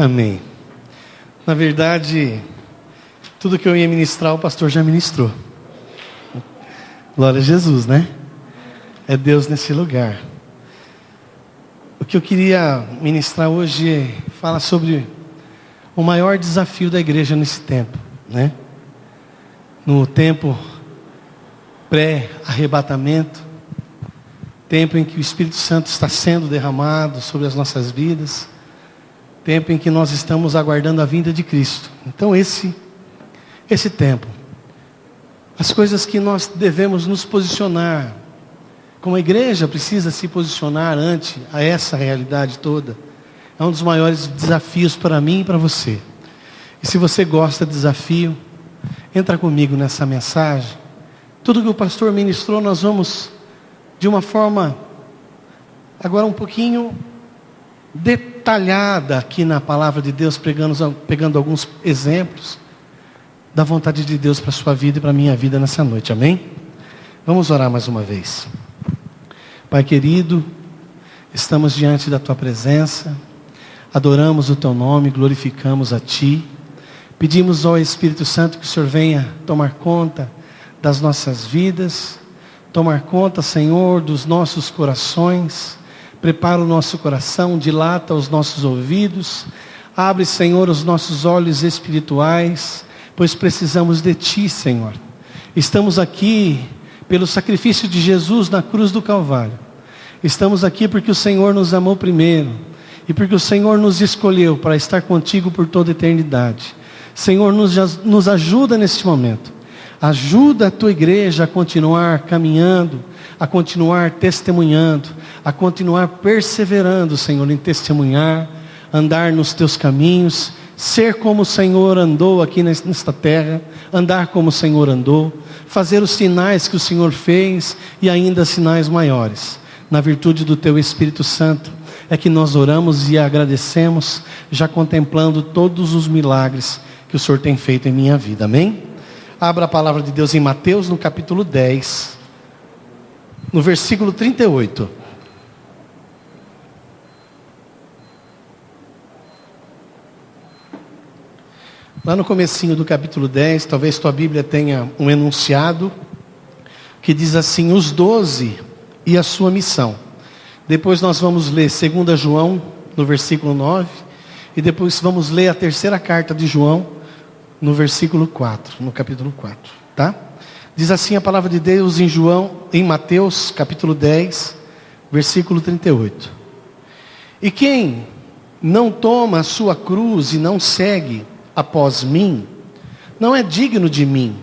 Amém. Na verdade, tudo que eu ia ministrar, o pastor já ministrou. Glória a Jesus, né? É Deus nesse lugar. O que eu queria ministrar hoje fala sobre o maior desafio da igreja nesse tempo, né? No tempo pré-arrebatamento, tempo em que o Espírito Santo está sendo derramado sobre as nossas vidas, tempo em que nós estamos aguardando a vinda de Cristo. Então esse tempo, as coisas que nós devemos nos posicionar, como a igreja precisa se posicionar ante a essa realidade toda, é um dos maiores desafios para mim e para você. E se você gosta de desafio, entra comigo nessa mensagem. Tudo que o pastor ministrou, nós vamos de uma forma agora um pouquinho detalhada aqui na palavra de Deus, pegando alguns exemplos da vontade de Deus para a sua vida e para a minha vida nessa noite, amém? Vamos orar mais uma vez. Pai querido, estamos diante da Tua presença, adoramos o Teu nome, glorificamos a Ti, pedimos ao Espírito Santo que o Senhor venha tomar conta das nossas vidas, tomar conta, Senhor, dos nossos corações, prepara o nosso coração, dilata os nossos ouvidos, abre, Senhor, os nossos olhos espirituais, pois precisamos de Ti, Senhor. Estamos aqui pelo sacrifício de Jesus na cruz do Calvário. Estamos aqui porque o Senhor nos amou primeiro e porque o Senhor nos escolheu para estar contigo por toda a eternidade. Senhor, nos ajuda neste momento. Ajuda a Tua igreja a continuar caminhando, a continuar testemunhando, a continuar perseverando, Senhor, em testemunhar, andar nos Teus caminhos, ser como o Senhor andou aqui nesta terra, andar como o Senhor andou, fazer os sinais que o Senhor fez e ainda sinais maiores. Na virtude do Teu Espírito Santo, é que nós oramos e agradecemos, já contemplando todos os milagres que o Senhor tem feito em minha vida, amém? Abra a palavra de Deus em Mateus, no capítulo 10, no versículo 38. Lá no comecinho do capítulo 10, talvez tua Bíblia tenha um enunciado, que diz assim, os 12 e a sua missão. Depois nós vamos ler 2 João, no versículo 9, e depois vamos ler a terceira carta de João, no versículo 4, no capítulo 4, tá? Diz assim a palavra de Deus em Mateus, capítulo 10, versículo 38. E quem não toma a sua cruz e não segue após mim, não é digno de mim.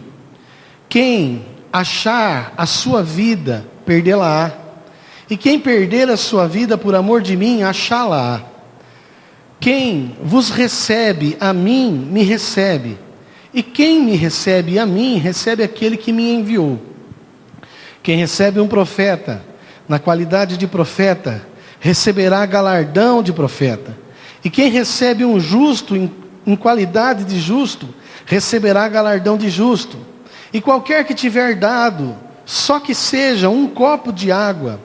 Quem achar a sua vida, perdê-la-á. E quem perder a sua vida por amor de mim, achá-la-á. Quem vos recebe a mim, me recebe. E quem me recebe a mim, recebe aquele que me enviou. Quem recebe um profeta, na qualidade de profeta, receberá galardão de profeta. E quem recebe um justo, em qualidade de justo, receberá galardão de justo. E qualquer que tiver dado, só que seja um copo de água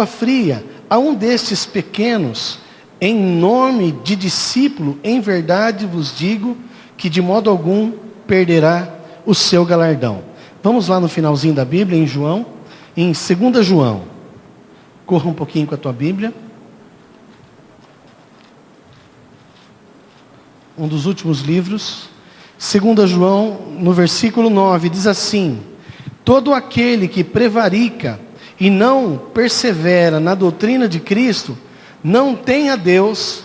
fria, a um destes pequenos, em nome de discípulo, em verdade vos digo, que de modo algum perderá o seu galardão. Vamos lá no finalzinho da Bíblia, em João, em 2 João. Corra um pouquinho com a tua Bíblia. Um dos últimos livros. 2 João, no versículo 9, diz assim, todo aquele que prevarica e não persevera na doutrina de Cristo, não tem a Deus.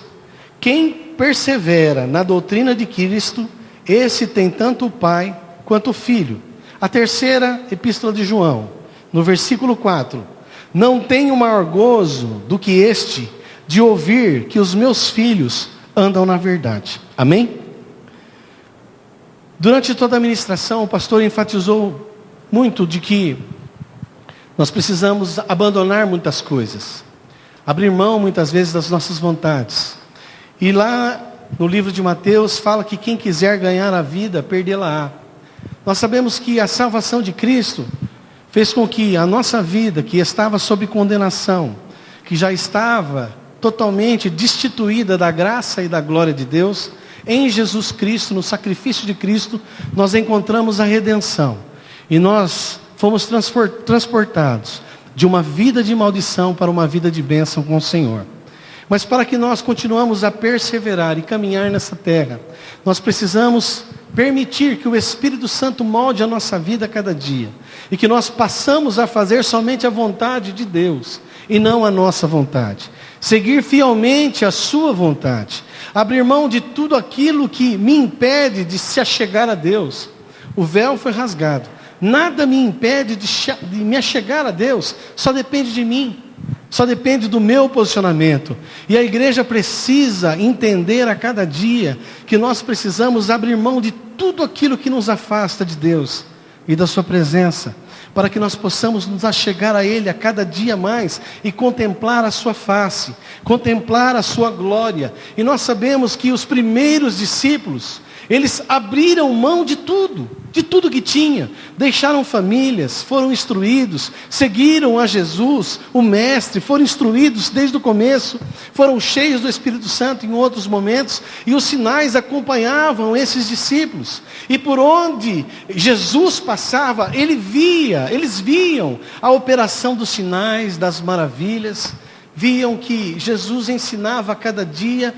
Quem persevera na doutrina de Cristo, esse tem tanto o Pai quanto o Filho. A terceira epístola de João, no versículo 4, não tenho maior gozo do que este, de ouvir que os meus filhos andam na verdade. Amém? Durante toda a ministração, o pastor enfatizou muito de que nós precisamos abandonar muitas coisas, abrir mão muitas vezes das nossas vontades. E lá no livro de Mateus fala que quem quiser ganhar a vida, perdê-la-á. Nós sabemos que a salvação de Cristo fez com que a nossa vida, que estava sob condenação, que já estava totalmente destituída da graça e da glória de Deus, em Jesus Cristo, no sacrifício de Cristo, nós encontramos a redenção. E nós fomos transportados de uma vida de maldição para uma vida de bênção com o Senhor. Mas para que nós continuemos a perseverar e caminhar nessa terra, nós precisamos permitir que o Espírito Santo molde a nossa vida a cada dia. E que nós passamos a fazer somente a vontade de Deus e não a nossa vontade. Seguir fielmente a sua vontade. Abrir mão de tudo aquilo que me impede de se achegar a Deus. O véu foi rasgado. Nada me impede de me achegar a Deus. Só depende de mim. Só depende do meu posicionamento. E a igreja precisa entender a cada dia que nós precisamos abrir mão de tudo aquilo que nos afasta de Deus e da sua presença, para que nós possamos nos achegar a Ele a cada dia mais e contemplar a sua face, contemplar a sua glória. E nós sabemos que os primeiros discípulos, eles abriram mão de tudo que tinha, deixaram famílias, foram instruídos, seguiram a Jesus, o Mestre, foram instruídos desde o começo, foram cheios do Espírito Santo em outros momentos, e os sinais acompanhavam esses discípulos, e por onde Jesus passava, eles viam a operação dos sinais, das maravilhas, viam que Jesus ensinava a cada dia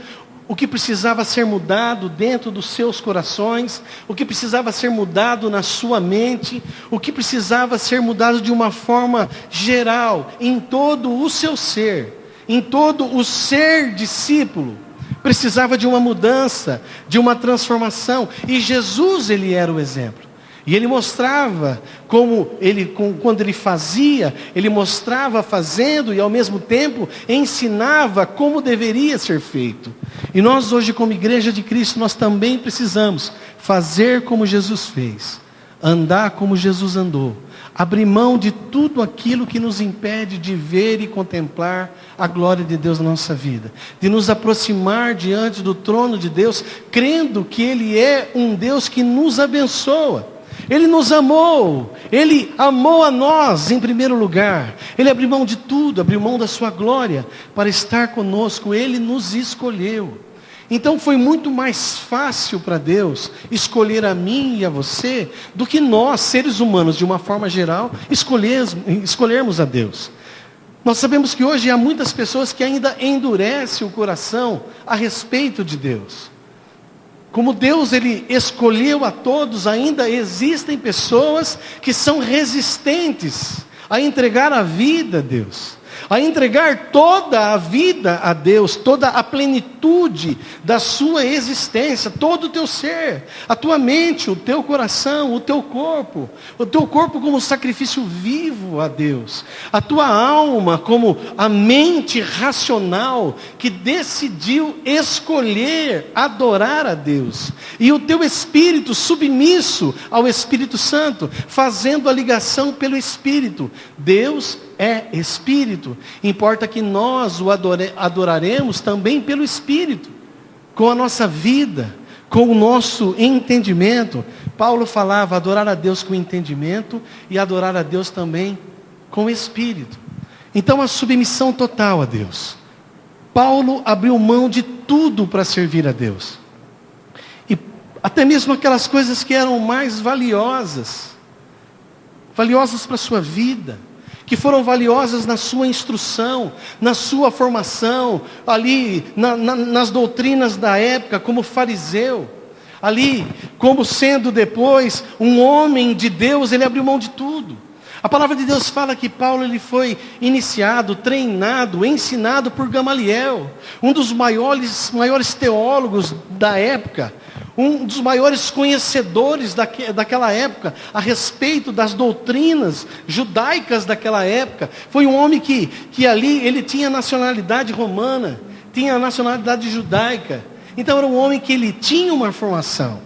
o que precisava ser mudado dentro dos seus corações, o que precisava ser mudado na sua mente, o que precisava ser mudado de uma forma geral, em todo o seu ser, em todo o ser discípulo. Precisava de uma mudança, de uma transformação, e Jesus, ele era o exemplo. E ele mostrava quando ele fazia, ele mostrava fazendo e ao mesmo tempo ensinava como deveria ser feito. E nós hoje, como igreja de Cristo, nós também precisamos fazer como Jesus fez, andar como Jesus andou, abrir mão de tudo aquilo que nos impede de ver e contemplar a glória de Deus na nossa vida, de nos aproximar diante do trono de Deus, crendo que Ele é um Deus que nos abençoa. Ele nos amou, Ele amou a nós em primeiro lugar, Ele abriu mão de tudo, abriu mão da sua glória para estar conosco, Ele nos escolheu. Então foi muito mais fácil para Deus escolher a mim e a você, do que nós, seres humanos, de uma forma geral, escolhermos a Deus. Nós sabemos que hoje há muitas pessoas que ainda endurecem o coração a respeito de Deus. Como Deus, Ele escolheu a todos, ainda existem pessoas que são resistentes a entregar a vida a Deus, a entregar toda a vida a Deus, toda a plenitude da sua existência, todo o teu ser, a tua mente, o teu coração, o teu corpo como sacrifício vivo a Deus, a tua alma como a mente racional que decidiu escolher adorar a Deus, e o teu espírito submisso ao Espírito Santo, fazendo a ligação pelo Espírito. Deus é Espírito, importa que nós o adoraremos também pelo Espírito, com a nossa vida, com o nosso entendimento. Paulo falava adorar a Deus com entendimento e adorar a Deus também com o Espírito. Então a submissão total a Deus. Paulo abriu mão de tudo para servir a Deus, e até mesmo aquelas coisas que eram mais valiosas para a sua vida, que foram valiosas na sua instrução, na sua formação, ali nas doutrinas da época, como fariseu, ali como sendo depois um homem de Deus, ele abriu mão de tudo. A palavra de Deus fala que Paulo, ele foi iniciado, treinado, ensinado por Gamaliel, um dos maiores teólogos da época, um dos maiores conhecedores daquela época, a respeito das doutrinas judaicas daquela época. Foi um homem que ali, ele tinha nacionalidade romana, tinha nacionalidade judaica. Então era um homem que ele tinha uma formação.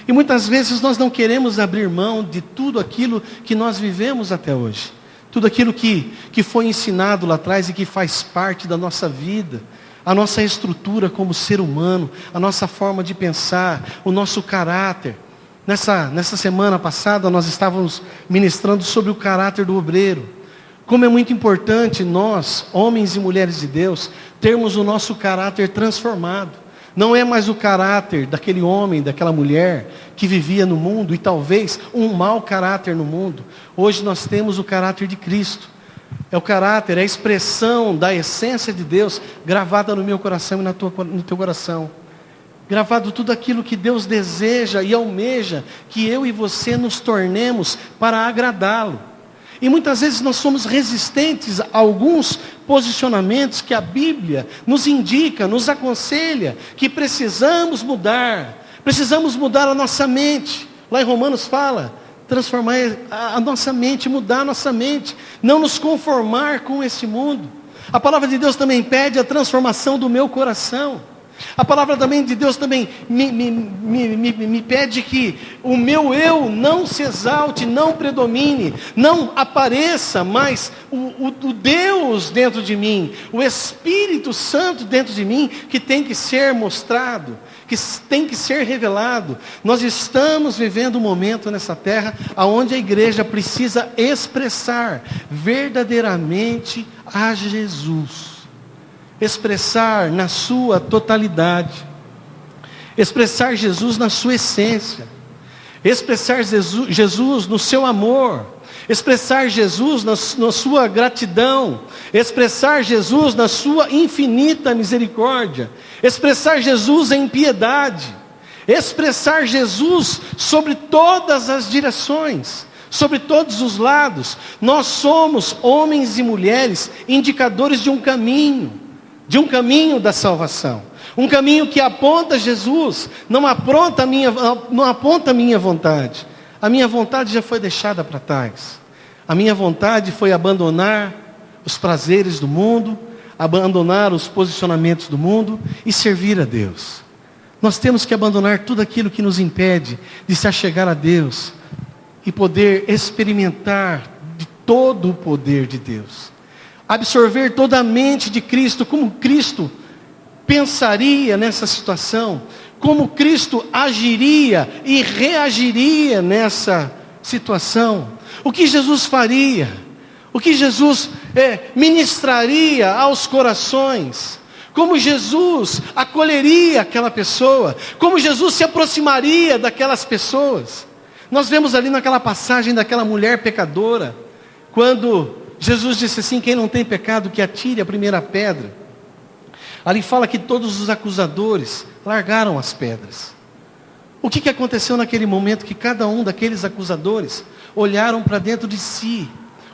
E muitas vezes nós não queremos abrir mão de tudo aquilo que nós vivemos até hoje. Tudo aquilo que foi ensinado lá atrás e que faz parte da nossa vida. A nossa estrutura como ser humano, a nossa forma de pensar, o nosso caráter. Nessa semana passada nós estávamos ministrando sobre o caráter do obreiro. Como é muito importante nós, homens e mulheres de Deus, termos o nosso caráter transformado. Não é mais o caráter daquele homem, daquela mulher que vivia no mundo e talvez um mau caráter no mundo. Hoje nós temos o caráter de Cristo. É o caráter, é a expressão da essência de Deus gravada no meu coração e no teu coração. Gravado tudo aquilo que Deus deseja e almeja que eu e você nos tornemos para agradá-lo. E muitas vezes nós somos resistentes a alguns posicionamentos que a Bíblia nos indica, nos aconselha, que precisamos mudar a nossa mente. Lá em Romanos fala, transformar a nossa mente, mudar a nossa mente, não nos conformar com esse mundo. A palavra de Deus também pede a transformação do meu coração. A palavra também de Deus também me pede que o meu eu não se exalte, não predomine, não apareça, mas o Deus dentro de mim, o Espírito Santo dentro de mim, que tem que ser mostrado, que tem que ser revelado. Nós estamos vivendo um momento nessa terra onde a igreja precisa expressar verdadeiramente a Jesus. Expressar na sua totalidade, expressar Jesus na sua essência, expressar Jesus no seu amor, expressar Jesus na sua gratidão, expressar Jesus na sua infinita misericórdia, expressar Jesus em piedade, expressar Jesus sobre todas as direções, sobre todos os lados. Nós somos homens e mulheres indicadores de um caminho da salvação, um caminho que aponta Jesus, não aponta a minha vontade. A minha vontade já foi deixada para trás. A minha vontade foi abandonar os prazeres do mundo, abandonar os posicionamentos do mundo e servir a Deus. Nós temos que abandonar tudo aquilo que nos impede de se achegar a Deus e poder experimentar de todo o poder de Deus. Absorver toda a mente de Cristo, como Cristo pensaria nessa situação, como Cristo agiria e reagiria nessa situação, o que Jesus faria, o que Jesus ministraria aos corações, como Jesus acolheria aquela pessoa, como Jesus se aproximaria daquelas pessoas. Nós vemos ali naquela passagem daquela mulher pecadora, quando Jesus disse assim: quem não tem pecado que atire a primeira pedra. Ali fala que todos os acusadores largaram as pedras. O que aconteceu naquele momento? Que cada um daqueles acusadores olharam para dentro de si,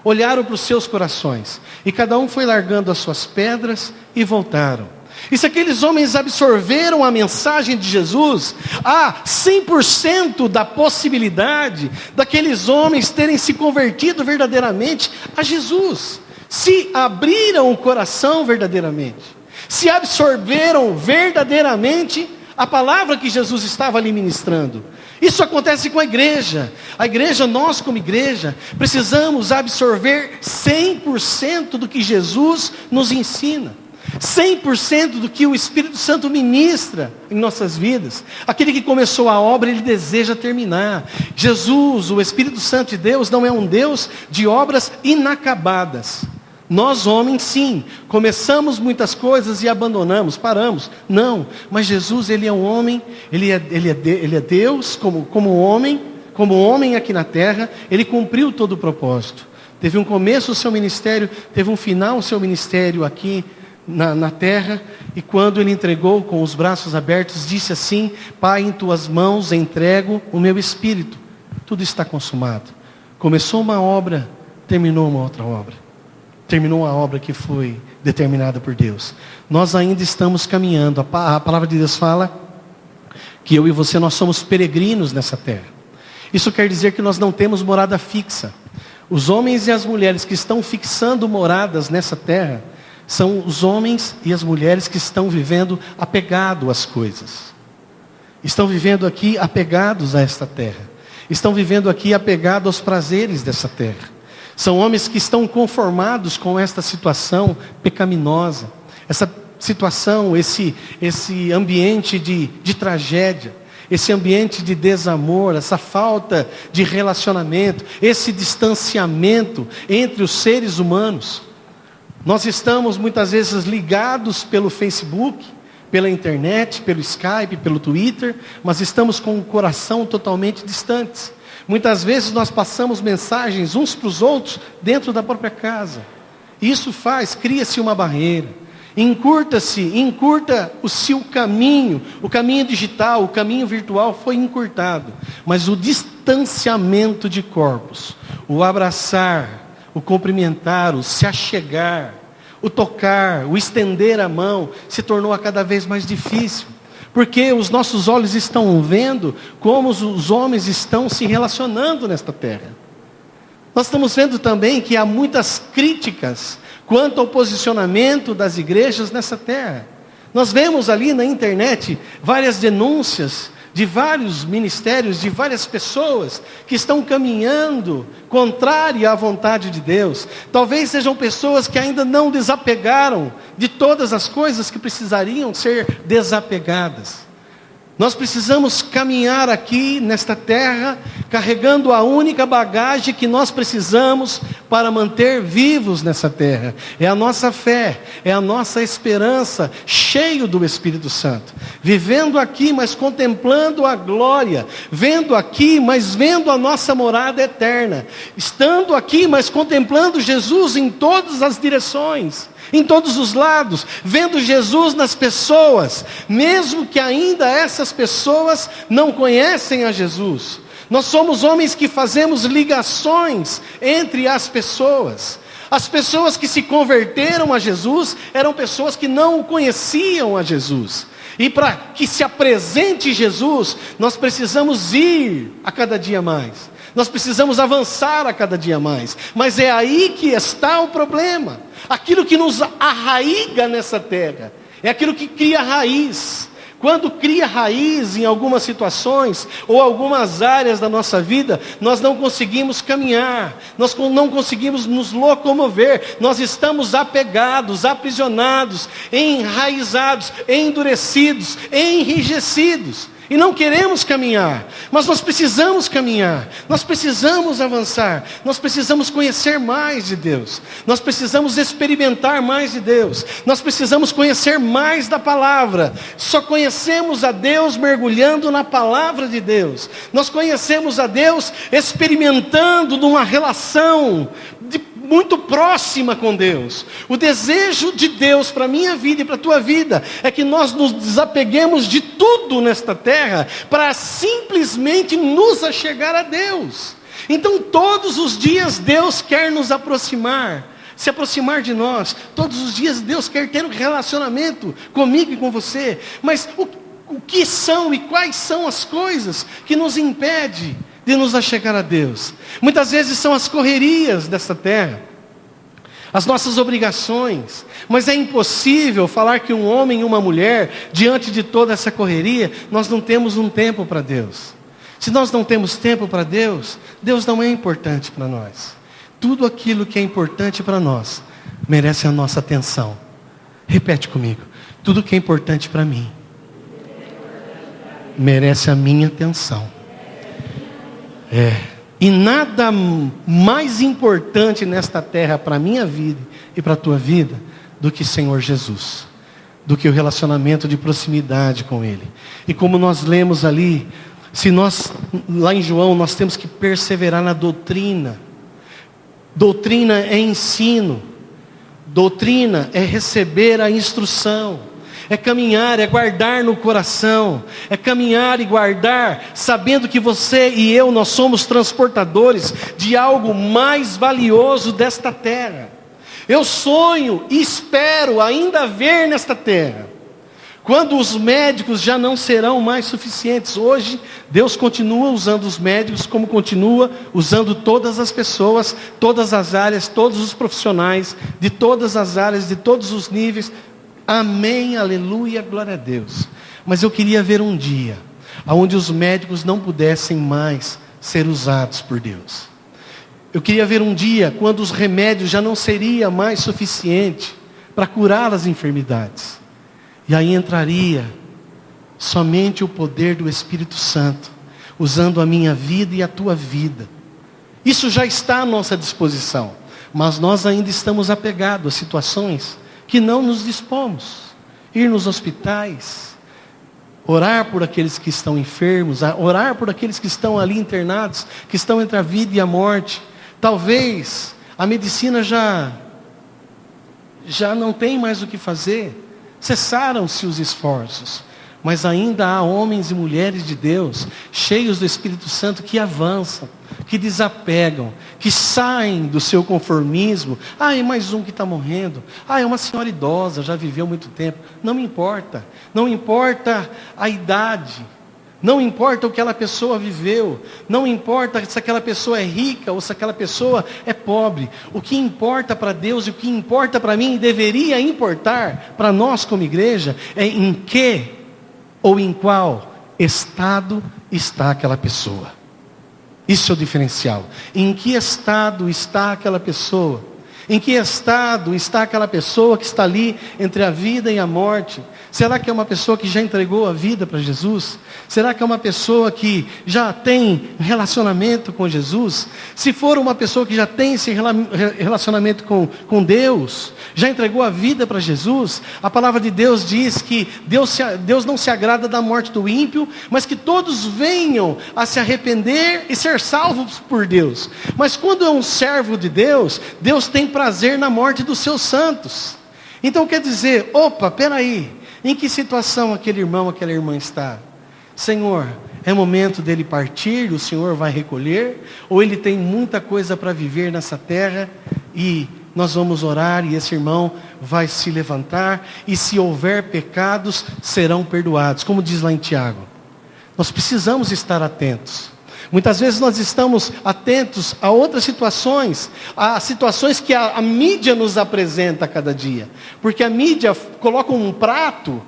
olharam para os seus corações, e cada um foi largando as suas pedras e voltaram. E se aqueles homens absorveram a mensagem de Jesus, há 100% da possibilidade daqueles homens terem se convertido verdadeiramente a Jesus. Se abriram o coração verdadeiramente, se absorveram verdadeiramente a palavra que Jesus estava ali ministrando. Isso acontece com a igreja. A igreja, nós como igreja, precisamos absorver 100% do que Jesus nos ensina. 100% do que o Espírito Santo ministra em nossas vidas. Aquele que começou a obra, ele deseja terminar. Jesus, o Espírito Santo de Deus, não é um Deus de obras inacabadas. Nós homens sim, começamos muitas coisas e abandonamos, paramos. Não, mas Jesus, ele é um homem, ele é Deus como homem aqui na terra. Ele cumpriu todo o propósito. Teve um começo o seu ministério, teve um final o seu ministério aqui na terra, e quando ele entregou com os braços abertos, disse assim: Pai, em tuas mãos entrego o meu espírito. Tudo está consumado. Começou uma obra, terminou uma outra obra. Terminou a obra que foi determinada por Deus. Nós ainda estamos caminhando. A palavra de Deus fala que eu e você, nós somos peregrinos nessa terra. Isso quer dizer que nós não temos morada fixa. Os homens e as mulheres que estão fixando moradas nessa terra são os homens e as mulheres que estão vivendo apegados às coisas. Estão vivendo aqui apegados a esta terra. Estão vivendo aqui apegados aos prazeres dessa terra. São homens que estão conformados com esta situação pecaminosa. Essa situação, esse ambiente de tragédia. esse ambiente de desamor, essa falta de relacionamento, esse distanciamento entre os seres humanos. Nós estamos muitas vezes ligados pelo Facebook, pela internet, pelo Skype, pelo Twitter, mas estamos com o coração totalmente distantes. Muitas vezes nós passamos mensagens uns para os outros dentro da própria casa. Isso cria-se uma barreira. Encurta-se o caminho digital, o caminho virtual foi encurtado. Mas o distanciamento de corpos, o abraçar, o cumprimentar, o se achegar, o tocar, o estender a mão, se tornou a cada vez mais difícil. Porque os nossos olhos estão vendo como os homens estão se relacionando nesta terra. Nós estamos vendo também que há muitas críticas quanto ao posicionamento das igrejas nessa terra. Nós vemos ali na internet várias denúncias de vários ministérios, de várias pessoas que estão caminhando contrária à vontade de Deus. Talvez sejam pessoas que ainda não desapegaram de todas as coisas que precisariam ser desapegadas. Nós precisamos caminhar aqui nesta terra, carregando a única bagagem que nós precisamos para manter vivos nessa terra. É a nossa fé, é a nossa esperança, cheio do Espírito Santo. Vivendo aqui, mas contemplando a glória. Vendo aqui, mas vendo a nossa morada eterna. Estando aqui, mas contemplando Jesus em todas as direções. Em todos os lados, vendo Jesus nas pessoas, mesmo que ainda essas pessoas não conhecem a Jesus. Nós somos homens que fazemos ligações entre as pessoas. As pessoas que se converteram a Jesus eram pessoas que não conheciam a Jesus. E para que se apresente Jesus, nós precisamos ir a cada dia mais. Nós precisamos avançar a cada dia mais. Mas é aí que está o problema. Aquilo que nos arraiga nessa terra é aquilo que cria raiz. Quando cria raiz em algumas situações ou algumas áreas da nossa vida, nós não conseguimos caminhar, nós não conseguimos nos locomover, nós estamos apegados, aprisionados, enraizados, endurecidos, enrijecidos. E não queremos caminhar, mas nós precisamos caminhar, nós precisamos avançar, nós precisamos conhecer mais de Deus, nós precisamos experimentar mais de Deus, nós precisamos conhecer mais da palavra. Só conhecemos a Deus mergulhando na palavra de Deus, nós conhecemos a Deus experimentando numa relação muito próxima com Deus. O desejo de Deus para a minha vida e para a tua vida é que nós nos desapeguemos de tudo nesta terra para simplesmente nos achegar a Deus. Então todos os dias Deus quer nos aproximar, se aproximar de nós. Todos os dias Deus quer ter um relacionamento comigo e com você. Mas o que são e quais são as coisas que nos impedem de nos achegar a Deus? Muitas vezes são as correrias desta terra, as nossas obrigações. Mas é impossível falar que um homem e uma mulher, diante de toda essa correria, nós não temos um tempo para Deus. Se nós não temos tempo para Deus, Deus não é importante para nós. Tudo aquilo que é importante para nós merece a nossa atenção. Repete comigo: tudo que é importante para mim merece a minha atenção. E nada mais importante nesta terra para a minha vida e para a tua vida do que Senhor Jesus, do que o relacionamento de proximidade com Ele. E como nós lemos ali, lá em João, nós temos que perseverar na doutrina. Doutrina é ensino, doutrina é receber a instrução. É caminhar, é guardar no coração. É caminhar e guardar, sabendo que você e eu, nós somos transportadores de algo mais valioso desta terra. Eu sonho e espero ainda ver nesta terra, quando os médicos já não serão mais suficientes. Hoje, Deus continua usando os médicos, como continua usando todas as pessoas, todas as áreas, todos os profissionais, de todas as áreas, de todos os níveis. Amém, aleluia, glória a Deus. Mas eu queria ver um dia onde os médicos não pudessem mais ser usados por Deus. Eu queria ver um dia quando os remédios já não seriam mais suficientes para curar as enfermidades. E aí entraria Somente o poder do Espírito Santo, usando a minha vida e a tua vida. Isso já está à nossa disposição, mas nós ainda estamos apegados a situações que não nos dispomos. Ir nos hospitais, orar por aqueles que estão enfermos, orar por aqueles que estão ali internados, que estão entre a vida e a morte. Talvez a medicina já não tem mais o que fazer, cessaram-se os esforços, mas ainda há homens e mulheres de Deus, cheios do Espírito Santo, que avançam, que desapegam, que saem do seu conformismo. É mais um que está morrendo. É uma senhora idosa, já viveu muito tempo. Não me importa. Não importa a idade. Não importa o que aquela pessoa viveu. Não importa se aquela pessoa é rica ou se aquela pessoa é pobre. O que importa para Deus e o que importa para mim, e deveria importar para nós como igreja, é em que ou em qual estado está aquela pessoa. Isso é o diferencial. Em que estado está aquela pessoa? Em que estado está aquela pessoa que está ali entre a vida e a morte? Será que é uma pessoa que já entregou a vida para Jesus? Será que é uma pessoa que já tem relacionamento com Jesus? Se for uma pessoa que já tem esse relacionamento com Deus, já entregou a vida para Jesus, a palavra de Deus diz que Deus não se agrada da morte do ímpio, mas que todos venham a se arrepender e ser salvos por Deus. Mas quando é um servo de Deus, Deus tem prazer na morte dos seus santos. Então quer dizer, peraí, em que situação aquele irmão, aquela irmã está? Senhor, é momento dele partir, o Senhor vai recolher, ou ele tem muita coisa para viver nessa terra, e nós vamos orar, e esse irmão vai se levantar, e se houver pecados, serão perdoados, como diz lá em Tiago. Nós precisamos estar atentos. Muitas vezes nós estamos atentos a outras situações, a situações que a mídia nos apresenta a cada dia. Porque a mídia coloca um prato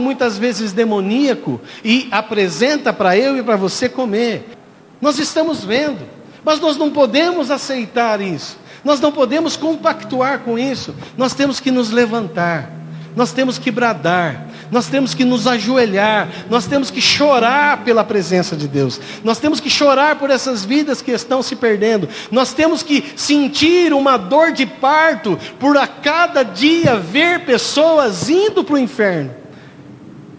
muitas vezes demoníaco, e apresenta para eu e para você comer. Nós estamos vendo, mas nós não podemos aceitar isso. Nós não podemos compactuar com isso. Nós temos que nos levantar. Nós temos que bradar, nós temos que nos ajoelhar, nós temos que chorar pela presença de Deus, nós temos que chorar por essas vidas que estão se perdendo, nós temos que sentir uma dor de parto por a cada dia ver pessoas indo para o inferno.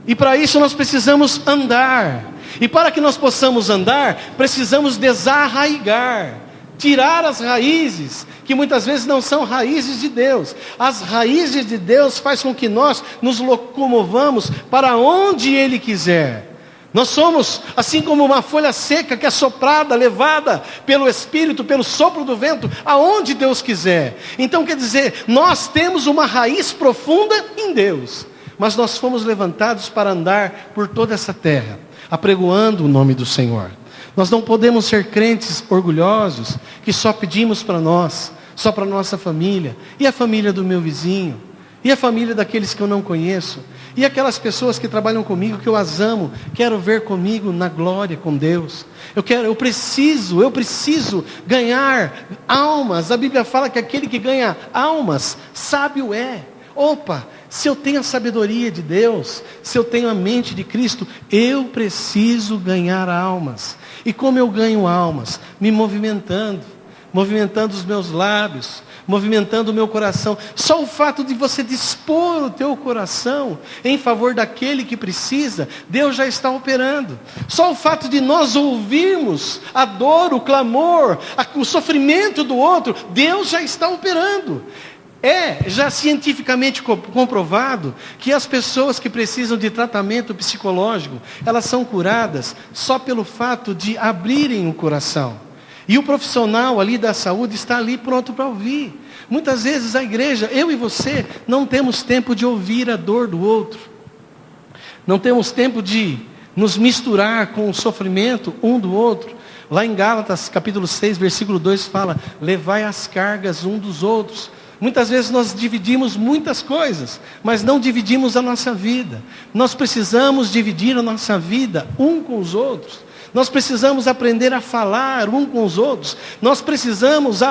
E para isso nós precisamos andar, e para que nós possamos andar, precisamos desarraigar, tirar as raízes, que muitas vezes não são raízes de Deus. As raízes de Deus faz com que nós nos locomovamos para onde Ele quiser. Nós somos assim como uma folha seca que é soprada, levada pelo Espírito, pelo sopro do vento, aonde Deus quiser. Então quer dizer, nós temos uma raiz profunda em Deus, mas nós fomos levantados para andar por toda essa terra, apregoando o nome do Senhor. Nós não podemos ser crentes orgulhosos, que só pedimos para nós, só para a nossa família, e a família do meu vizinho, e a família daqueles que eu não conheço, e aquelas pessoas que trabalham comigo, que eu as amo, quero ver comigo na glória com Deus. Eu preciso ganhar almas. A Bíblia fala que aquele que ganha almas, sábio é. Se eu tenho a sabedoria de Deus, se eu tenho a mente de Cristo, eu preciso ganhar almas. E como eu ganho almas? Me movimentando os meus lábios, movimentando o meu coração. Só o fato de você dispor o teu coração em favor daquele que precisa, Deus já está operando. Só o fato de nós ouvirmos a dor, o clamor, o sofrimento do outro, Deus já está operando. É já cientificamente comprovado que as pessoas que precisam de tratamento psicológico, elas são curadas só pelo fato de abrirem o coração. E o profissional ali da saúde está ali pronto para ouvir. Muitas vezes a igreja, eu e você, não temos tempo de ouvir a dor do outro. Não temos tempo de nos misturar com o sofrimento um do outro. Lá em Gálatas capítulo 6, versículo 2 fala, levai as cargas um dos outros. Muitas vezes nós dividimos muitas coisas, mas não dividimos a nossa vida. Nós precisamos dividir a nossa vida um com os outros. nós precisamos aprender a falar um com os outros, nós precisamos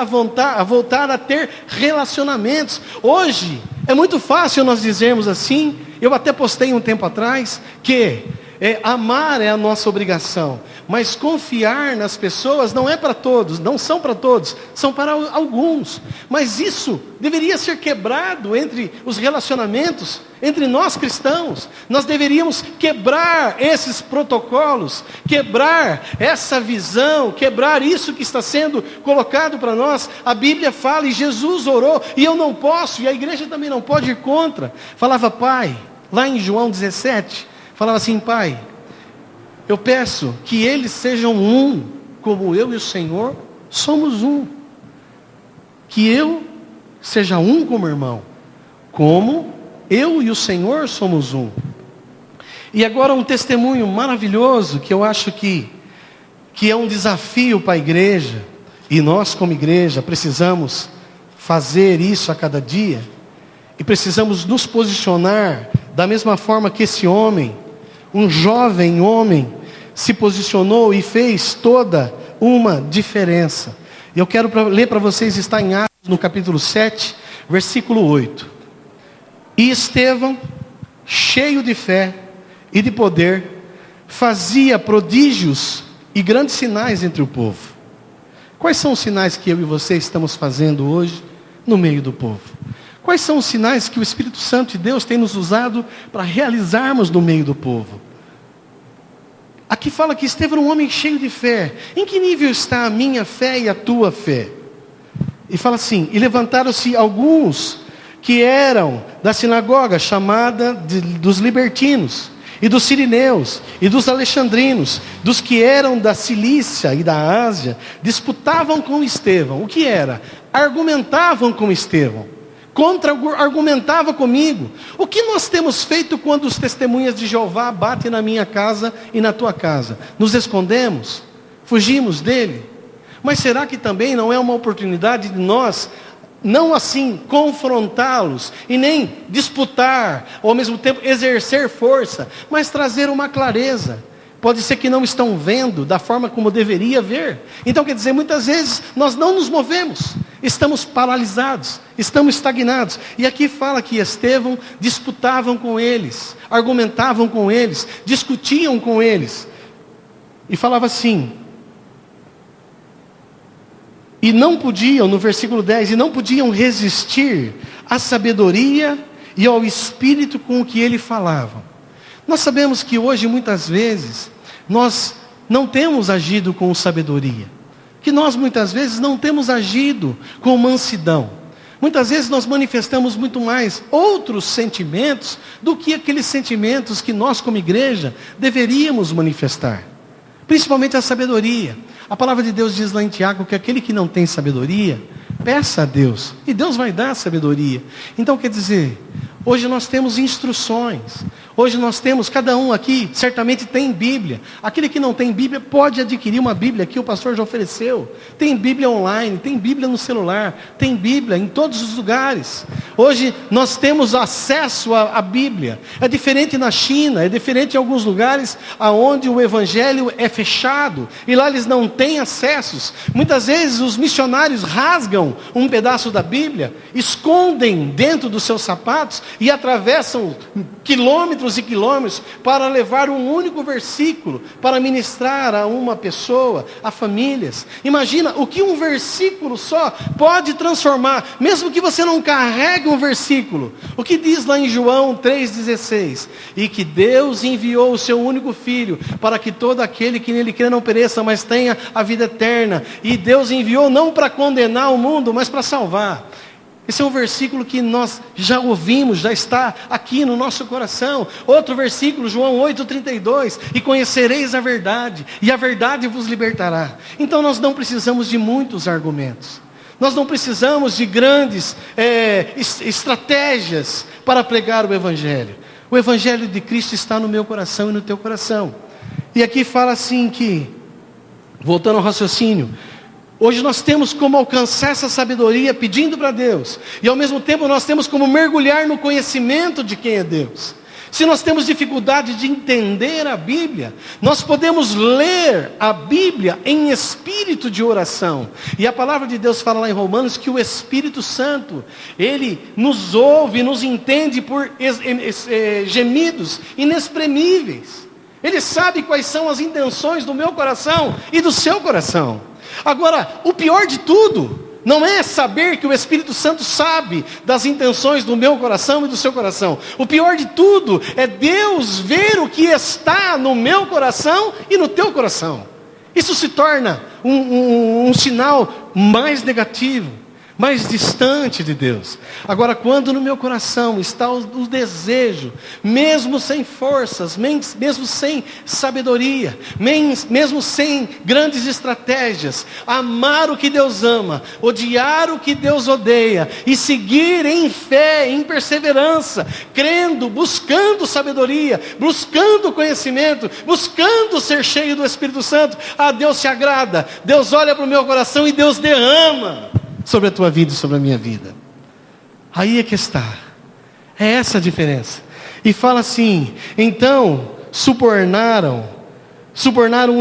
voltar a ter relacionamentos. Hoje, é muito fácil nós dizermos assim, eu até postei um tempo atrás, que amar é a nossa obrigação, mas confiar nas pessoas não é para todos, não são para todos, são para alguns. Mas isso deveria ser quebrado entre os relacionamentos, entre nós cristãos. Nós deveríamos quebrar esses protocolos, quebrar essa visão, quebrar isso que está sendo colocado para nós. A Bíblia fala, e Jesus orou, e eu não posso, e a igreja também não pode ir contra. Falava, Pai, lá em João 17, falava assim, Pai, eu peço que eles sejam um, como eu e o Senhor somos um. Que eu seja um como irmão, como eu e o Senhor somos um. E agora um testemunho maravilhoso, que eu acho que é um desafio para a igreja, e nós como igreja precisamos fazer isso a cada dia, e precisamos nos posicionar da mesma forma que esse homem, um jovem homem, se posicionou e fez toda uma diferença. Eu quero ler para vocês, está em Atos, no capítulo 7, versículo 8. E Estevão, cheio de fé e de poder, fazia prodígios e grandes sinais entre o povo. Quais são os sinais que eu e você estamos fazendo hoje no meio do povo? Quais são os sinais que o Espírito Santo de Deus tem nos usado para realizarmos no meio do povo? Aqui fala que Estevão era um homem cheio de fé. Em que nível está a minha fé e a tua fé? E fala assim, e levantaram-se alguns que eram da sinagoga chamada dos libertinos, e dos sirineus, e dos alexandrinos, dos que eram da Cilícia e da Ásia, disputavam com Estevão. O que era? Argumentavam com Estevão. Contra-argumentava comigo. O que nós temos feito quando os testemunhas de Jeová batem na minha casa e na tua casa? Nos escondemos? Fugimos dele? Mas será que também não é uma oportunidade de nós, não assim confrontá-los, e nem disputar, ou ao mesmo tempo exercer força, mas trazer uma clareza? Pode ser que não estão vendo da forma como deveria ver. Então quer dizer, muitas vezes nós não nos movemos, estamos paralisados, estamos estagnados. E aqui fala que Estevão disputavam com eles, argumentavam com eles, discutiam com eles. E falava assim, e não podiam, no versículo 10, e não podiam resistir à sabedoria e ao espírito com o que ele falava. Nós sabemos que hoje, muitas vezes, nós não temos agido com sabedoria. Que nós, muitas vezes, não temos agido com mansidão. Muitas vezes nós manifestamos muito mais outros sentimentos do que aqueles sentimentos que nós, como igreja, deveríamos manifestar. Principalmente a sabedoria. A palavra de Deus diz lá em Tiago que aquele que não tem sabedoria, peça a Deus, e Deus vai dar sabedoria. Então quer dizer, hoje nós temos instruções, hoje nós temos, cada um aqui certamente tem Bíblia. Aquele que não tem Bíblia pode adquirir uma Bíblia que o pastor já ofereceu. Tem Bíblia online, tem Bíblia no celular, tem Bíblia em todos os lugares. Hoje nós temos acesso à Bíblia. É diferente na China, é diferente em alguns lugares onde o Evangelho é fechado, e lá eles não têm acessos. Muitas vezes os missionários rasgam um pedaço da Bíblia, escondem dentro dos seus sapatos e atravessam quilômetros e quilômetros para levar um único versículo para ministrar a uma pessoa, a famílias. Imagina o que um versículo só pode transformar, mesmo que você não carregue um versículo. O que diz lá em João 3,16? E que Deus enviou o seu único Filho para que todo aquele que nele crê não pereça, mas tenha a vida eterna. E Deus enviou não para condenar o mundo, mas para salvar. Esse é um versículo que nós já ouvimos, já está aqui no nosso coração. Outro versículo, João 8,32, e conhecereis a verdade, e a verdade vos libertará. Então nós não precisamos de muitos argumentos. Nós não precisamos de grandes estratégias para pregar o Evangelho. O Evangelho de Cristo está no meu coração e no teu coração. E aqui fala assim que, voltando ao raciocínio, hoje nós temos como alcançar essa sabedoria pedindo para Deus. E ao mesmo tempo nós temos como mergulhar no conhecimento de quem é Deus. Se nós temos dificuldade de entender a Bíblia, nós podemos ler a Bíblia em espírito de oração. E a palavra de Deus fala lá em Romanos que o Espírito Santo, Ele nos ouve, nos entende por gemidos inexprimíveis. Ele sabe quais são as intenções do meu coração e do seu coração. Agora, o pior de tudo não é saber que o Espírito Santo sabe das intenções do meu coração e do seu coração. O pior de tudo é Deus ver o que está no meu coração e no teu coração. Isso se torna um sinal mais negativo, mais distante de Deus. Agora, quando no meu coração está o desejo, mesmo sem forças, mesmo sem sabedoria, mesmo sem grandes estratégias, amar o que Deus ama, odiar o que Deus odeia, e seguir em fé, em perseverança, crendo, buscando sabedoria, buscando conhecimento, buscando ser cheio do Espírito Santo, Deus se agrada, Deus olha para o meu coração e Deus derrama sobre a tua vida e sobre a minha vida. Aí é que está. É essa a diferença. E fala assim: então subornaram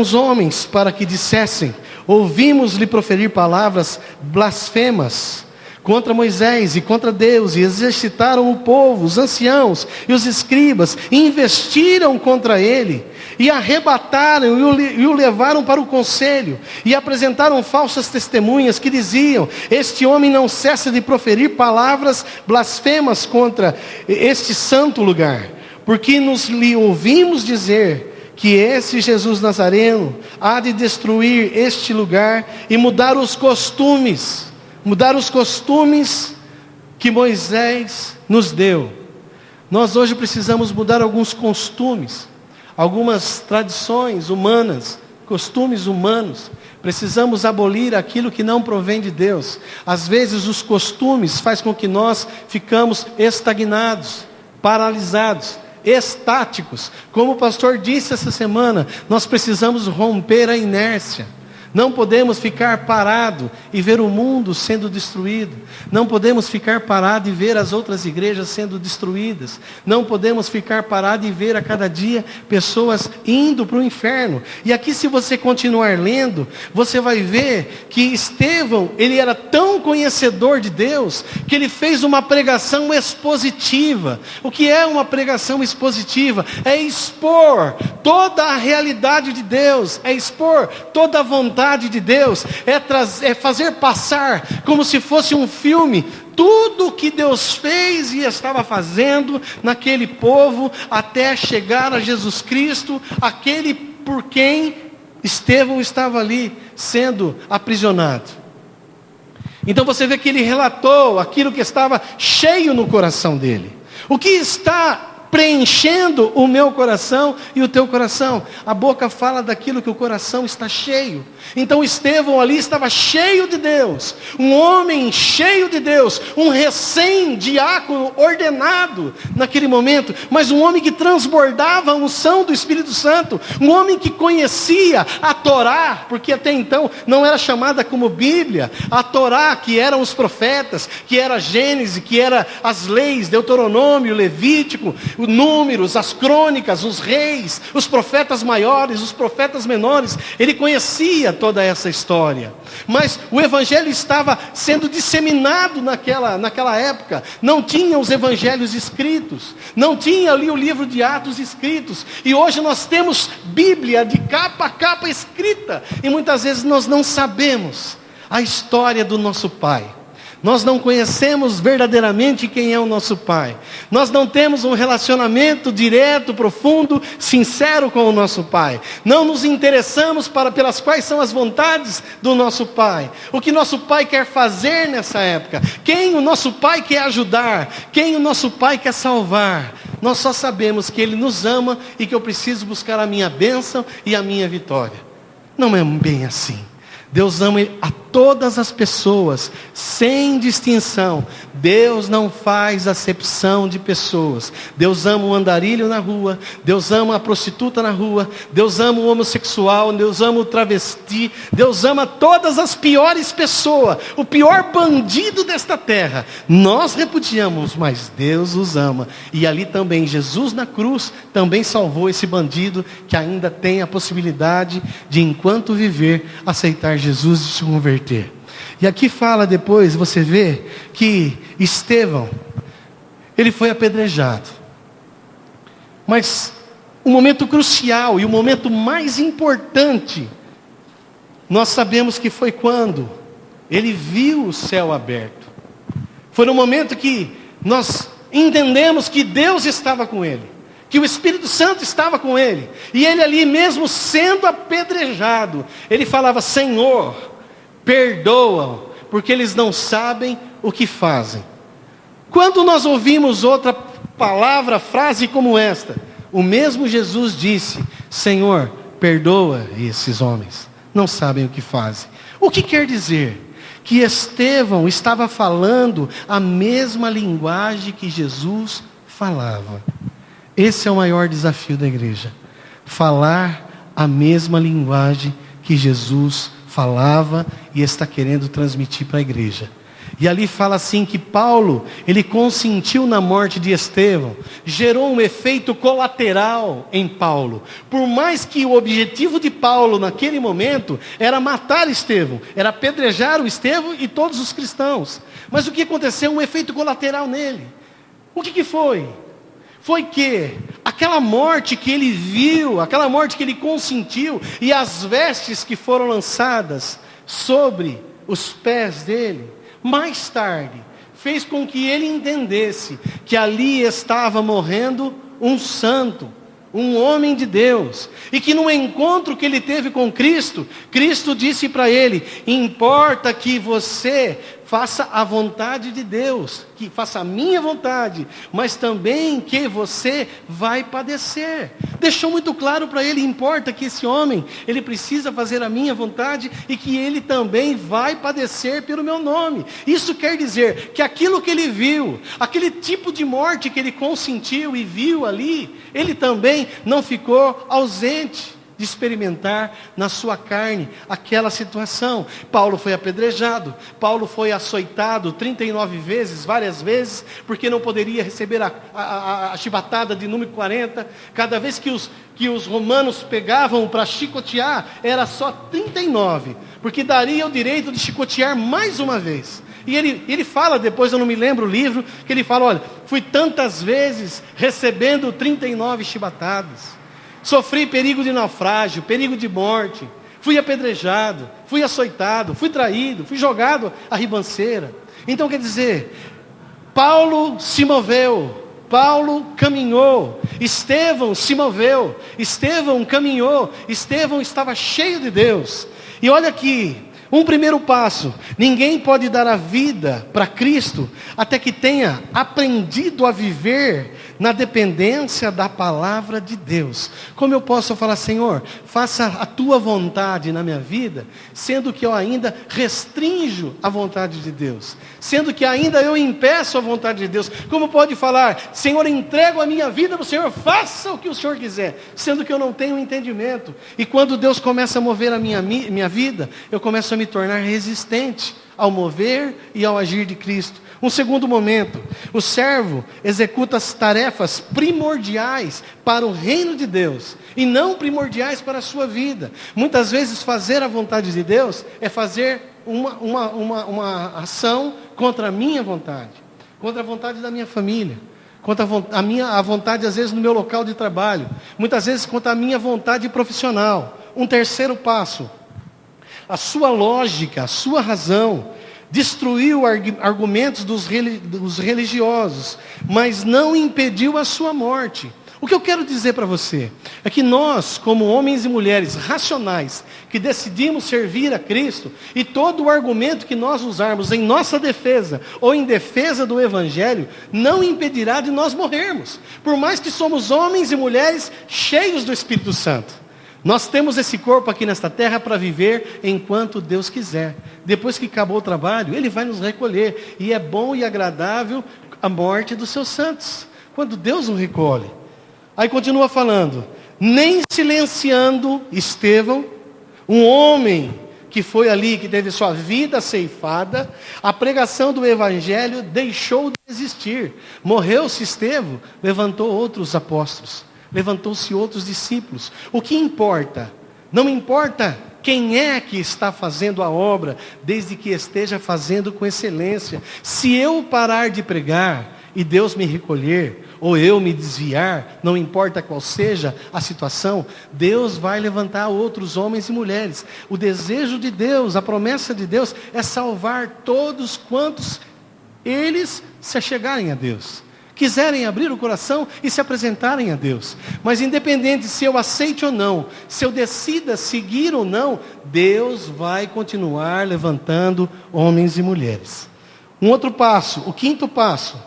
os homens para que dissessem: ouvimos-lhe proferir palavras blasfemas contra Moisés e contra Deus, e exercitaram o povo, os anciãos e os escribas, e investiram contra ele, e arrebataram e o levaram para o conselho, e apresentaram falsas testemunhas que diziam: este homem não cessa de proferir palavras blasfemas contra este santo lugar, porque nos lhe ouvimos dizer que esse Jesus Nazareno há de destruir este lugar e mudar os costumes que Moisés nos deu. Nós hoje precisamos mudar alguns costumes, algumas tradições humanas, costumes humanos. Precisamos abolir aquilo que não provém de Deus. Às vezes os costumes fazem com que nós ficamos estagnados, paralisados, estáticos. Como o pastor disse essa semana, nós precisamos romper a inércia. Não podemos ficar parado e ver o mundo sendo destruído. Não podemos ficar parado e ver as outras igrejas sendo destruídas. Não podemos ficar parado e ver a cada dia pessoas indo para o inferno. E aqui, se você continuar lendo, você vai ver que Estevão, ele era tão conhecedor de Deus, que ele fez uma pregação expositiva. O que é uma pregação expositiva? É expor toda a realidade de Deus, é expor toda a vontade de Deus, é fazer passar como se fosse um filme tudo o que Deus fez e estava fazendo naquele povo até chegar a Jesus Cristo, aquele por quem Estevão estava ali sendo aprisionado. Então você vê que ele relatou aquilo que estava cheio no coração dele. O que está preenchendo o meu coração e o teu coração? A boca fala daquilo que o coração está cheio. Então Estevão ali estava cheio de Deus, um homem cheio de Deus, um recém-diácono ordenado naquele momento, mas um homem que transbordava a unção do Espírito Santo, um homem que conhecia a Torá, porque até então não era chamada como Bíblia, a Torá, que eram os profetas, que era Gênesis, que era as leis, Deuteronômio, Levítico, Números, as crônicas, os reis, os profetas maiores, os profetas menores. Ele conhecia toda essa história, mas o evangelho estava sendo disseminado naquela época. Não tinha os evangelhos escritos, não tinha ali o livro de Atos escritos, e hoje nós temos Bíblia de capa a capa escrita, e muitas vezes nós não sabemos a história do nosso Pai. Nós não conhecemos verdadeiramente quem é o nosso Pai. Nós não temos um relacionamento direto, profundo, sincero com o nosso Pai. Não nos interessamos pelas quais são as vontades do nosso Pai. O que nosso Pai quer fazer nessa época. Quem o nosso Pai quer ajudar. Quem o nosso Pai quer salvar. Nós só sabemos que Ele nos ama e que eu preciso buscar a minha bênção e a minha vitória. Não é bem assim. Deus ama a todas as pessoas, sem distinção. Deus não faz acepção de pessoas. Deus ama o andarilho na rua, Deus ama a prostituta na rua, Deus ama o homossexual, Deus ama o travesti, Deus ama todas as piores pessoas, o pior bandido desta terra. Nós repudiamos, mas Deus os ama. E ali também, Jesus na cruz também salvou esse bandido que ainda tem a possibilidade de, enquanto viver, aceitar Jesus e se converter. E aqui fala depois, você vê que Estevão, ele foi apedrejado. Mas o momento crucial e o momento mais importante, nós sabemos que foi quando ele viu o céu aberto. Foi no momento que nós entendemos que Deus estava com ele, que o Espírito Santo estava com ele. E ele ali mesmo sendo apedrejado, ele falava: Senhor, perdoa, porque eles não sabem o que fazem. Quando nós ouvimos outra palavra, frase como esta, o mesmo Jesus disse: Senhor, perdoa esses homens, não sabem o que fazem. O que quer dizer? Que Estevão estava falando a mesma linguagem que Jesus falava. Esse é o maior desafio da igreja: falar a mesma linguagem que Jesus falava e está querendo transmitir para a igreja. E ali fala assim que Paulo, ele consentiu na morte de Estevão, gerou um efeito colateral em Paulo. Por mais que o objetivo de Paulo naquele momento era matar Estevão, era apedrejar o Estevão e todos os cristãos. Mas o que aconteceu? Um efeito colateral nele. O que foi? Foi que aquela morte que ele viu, aquela morte que ele consentiu, e as vestes que foram lançadas sobre os pés dele, mais tarde, fez com que ele entendesse que ali estava morrendo um santo, um homem de Deus, e que no encontro que ele teve com Cristo, Cristo disse para ele: importa que você faça a vontade de Deus, que faça a minha vontade, mas também que você vai padecer. Deixou muito claro para ele: importa que esse homem, ele precisa fazer a minha vontade e que ele também vai padecer pelo meu nome. Isso quer dizer que aquilo que ele viu, aquele tipo de morte que ele consentiu e viu ali, ele também não ficou ausente de experimentar na sua carne aquela situação. Paulo foi apedrejado, Paulo foi açoitado 39 vezes, várias vezes, porque não poderia receber a chibatada de número 40. Cada vez que os romanos pegavam para chicotear, era só 39, porque daria o direito de chicotear mais uma vez. E ele fala depois, eu não me lembro o livro, que ele fala: olha, fui tantas vezes recebendo 39 chibatadas. Sofri perigo de naufrágio, perigo de morte, fui apedrejado, fui açoitado, fui traído, fui jogado à ribanceira. Então quer dizer, Paulo se moveu, Paulo caminhou, Estevão se moveu, Estevão caminhou, Estevão estava cheio de Deus. E olha aqui, um primeiro passo: ninguém pode dar a vida para Cristo até que tenha aprendido a viver na dependência da palavra de Deus. Como eu posso falar: Senhor, faça a tua vontade na minha vida, sendo que eu ainda restringo a vontade de Deus, sendo que ainda eu impeço a vontade de Deus? Como pode falar: Senhor, entrego a minha vida para o Senhor, faça o que o Senhor quiser, sendo que eu não tenho entendimento? E quando Deus começa a mover a minha vida, eu começo a me tornar resistente ao mover e ao agir de Cristo. Um segundo momento: o servo executa as tarefas primordiais para o reino de Deus e não primordiais para a sua vida. Muitas vezes fazer a vontade de Deus é fazer uma ação contra a minha vontade, contra a vontade da minha família, contra a vontade às vezes no meu local de trabalho, muitas vezes contra a minha vontade profissional. Um terceiro passo: a sua lógica, a sua razão destruiu argumentos dos religiosos, mas não impediu a sua morte. O que eu quero dizer para você é que nós, como homens e mulheres racionais, que decidimos servir a Cristo, e todo o argumento que nós usarmos em nossa defesa ou em defesa do Evangelho, não impedirá de nós morrermos, por mais que somos homens e mulheres cheios do Espírito Santo. Nós temos esse corpo aqui nesta terra para viver enquanto Deus quiser. Depois que acabou o trabalho, Ele vai nos recolher. E é bom e agradável a morte dos seus santos, quando Deus nos recolhe. Aí continua falando: nem silenciando Estevão, um homem que foi ali, que teve sua vida ceifada, a pregação do Evangelho deixou de existir. Morreu-se Estevão, levantou outros apóstolos, levantou-se outros discípulos. O que importa? Não importa quem é que está fazendo a obra, desde que esteja fazendo com excelência. Se eu parar de pregar e Deus me recolher, ou eu me desviar, não importa qual seja a situação, Deus vai levantar outros homens e mulheres. O desejo de Deus, a promessa de Deus é salvar todos quantos eles se achegarem a Deus, quiserem abrir o coração e se apresentarem a Deus. Mas independente se eu aceite ou não, se eu decida seguir ou não, Deus vai continuar levantando homens e mulheres. Um outro passo, o quinto passo: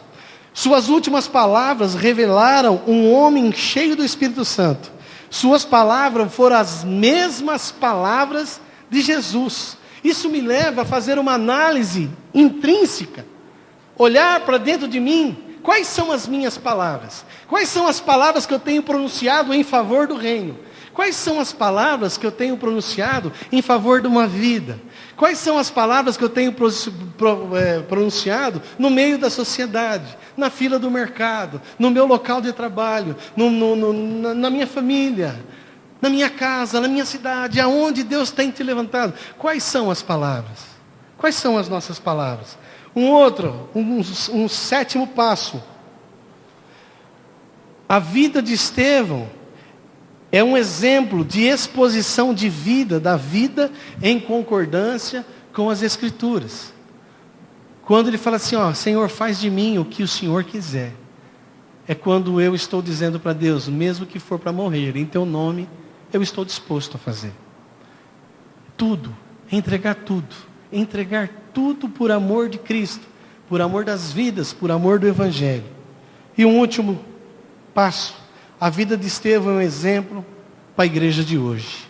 suas últimas palavras revelaram um homem cheio do Espírito Santo. Suas palavras foram as mesmas palavras de Jesus. Isso me leva a fazer uma análise intrínseca, olhar para dentro de mim. Quais são as minhas palavras? Quais são as palavras que eu tenho pronunciado em favor do reino? Quais são as palavras que eu tenho pronunciado em favor de uma vida? Quais são as palavras que eu tenho pronunciado no meio da sociedade, na fila do mercado, no meu local de trabalho, na minha família, na minha casa, na minha cidade, aonde Deus tem te levantado? Quais são as palavras? Quais são as nossas palavras? Um sétimo passo. A vida de Estevão é um exemplo de exposição de vida, da vida em concordância com as Escrituras. Quando ele fala assim, Senhor, faz de mim o que o Senhor quiser. É quando eu estou dizendo para Deus, mesmo que for para morrer, em teu nome, eu estou disposto a fazer. Tudo, entregar tudo por amor de Cristo, por amor das vidas, por amor do Evangelho. E um último passo. A vida de Estevão é um exemplo para a igreja de hoje.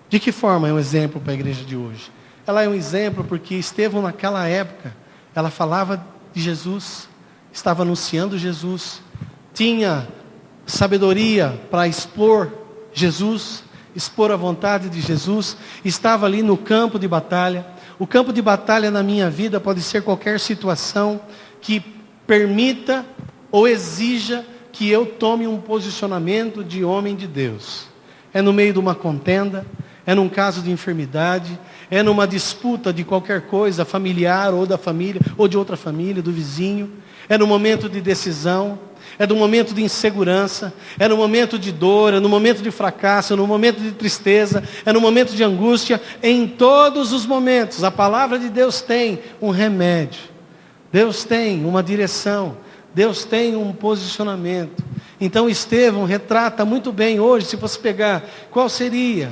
De que forma é um exemplo para a igreja de hoje? Ela é um exemplo porque Estevão, naquela época, ela falava de Jesus, estava anunciando Jesus, tinha sabedoria para expor Jesus, expor a vontade de Jesus, estava ali no campo de batalha. O campo de batalha na minha vida pode ser qualquer situação que permita ou exija que eu tome um posicionamento de homem de Deus. É no meio de uma contenda, é num caso de enfermidade, é numa disputa de qualquer coisa, familiar ou da família, ou de outra família, do vizinho, é no momento de decisão, é no momento de insegurança, é no momento de dor, é no momento de fracasso, é no momento de tristeza, é no momento de angústia. Em todos os momentos, a palavra de Deus tem um remédio, Deus tem uma direção, Deus tem um posicionamento. Então Estevão retrata muito bem hoje, se fosse pegar, qual seria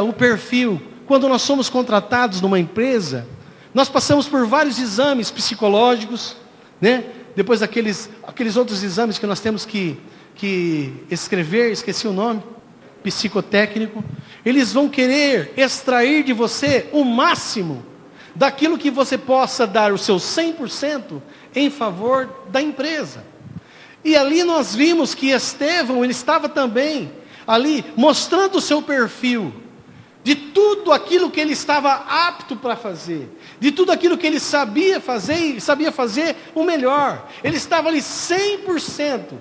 o perfil, quando nós somos contratados numa empresa, nós passamos por vários exames psicológicos, né? Depois aqueles outros exames que nós temos que escrever, esqueci o nome, psicotécnico, eles vão querer extrair de você o máximo daquilo que você possa dar o seu 100% em favor da empresa. E ali nós vimos que Estevão, ele estava também ali mostrando o seu perfil, de tudo aquilo que ele estava apto para fazer, de tudo aquilo que ele sabia fazer, e sabia fazer o melhor. Ele estava ali 100%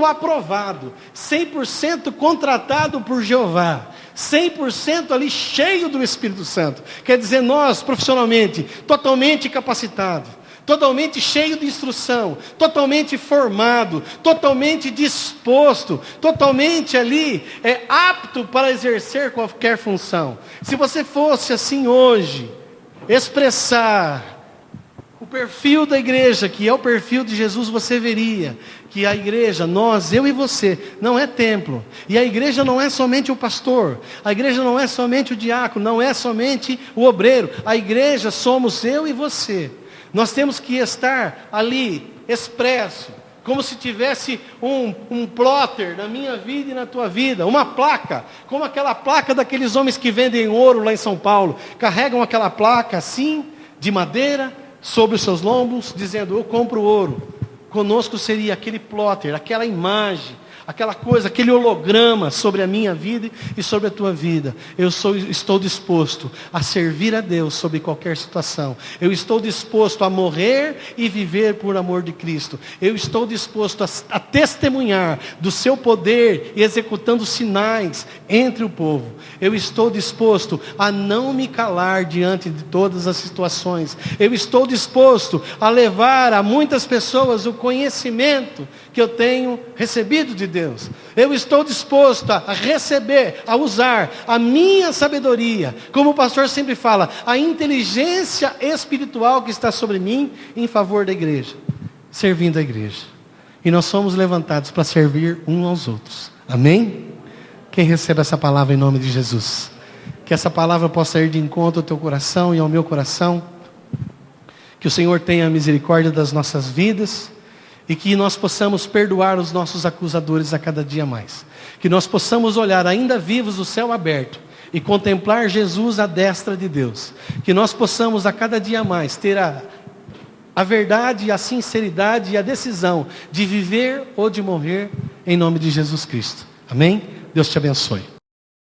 aprovado, 100% contratado por Jeová, 100% ali cheio do Espírito Santo. Quer dizer, nós profissionalmente, totalmente capacitados, totalmente cheio de instrução, totalmente formado, totalmente disposto, totalmente ali apto para exercer qualquer função. Se você fosse assim hoje, expressar o perfil da igreja, que é o perfil de Jesus, você veria que a igreja, nós, eu e você, não é templo. E a igreja não é somente o pastor, a igreja não é somente o diácono, não é somente o obreiro. A igreja somos eu e você. Nós temos que estar ali expresso, como se tivesse um plotter na minha vida e na tua vida, uma placa, como aquela placa daqueles homens que vendem ouro lá em São Paulo, carregam aquela placa assim, de madeira, sobre os seus lombos, dizendo: eu compro ouro. Conosco seria aquele plotter, aquela imagem, aquela coisa, aquele holograma sobre a minha vida e sobre a tua vida. Estou disposto a servir a Deus sobre qualquer situação. Eu estou disposto a morrer e viver por amor de Cristo. Eu estou disposto a testemunhar do seu poder e executando sinais entre o povo. Eu estou disposto a não me calar diante de todas as situações. Eu estou disposto a levar a muitas pessoas o conhecimento que eu tenho recebido de Deus. Eu estou disposto a receber, a usar a minha sabedoria, como o pastor sempre fala, a inteligência espiritual que está sobre mim em favor da igreja, servindo a igreja. E nós somos levantados para servir uns aos outros. Amém? Quem recebe essa palavra em nome de Jesus? Que essa palavra possa ir de encontro ao teu coração e ao meu coração. Que o Senhor tenha misericórdia das nossas vidas. E que nós possamos perdoar os nossos acusadores a cada dia mais. Que nós possamos olhar ainda vivos o céu aberto e contemplar Jesus à destra de Deus. Que nós possamos a cada dia mais ter a verdade, a sinceridade e a decisão de viver ou de morrer em nome de Jesus Cristo. Amém? Deus te abençoe.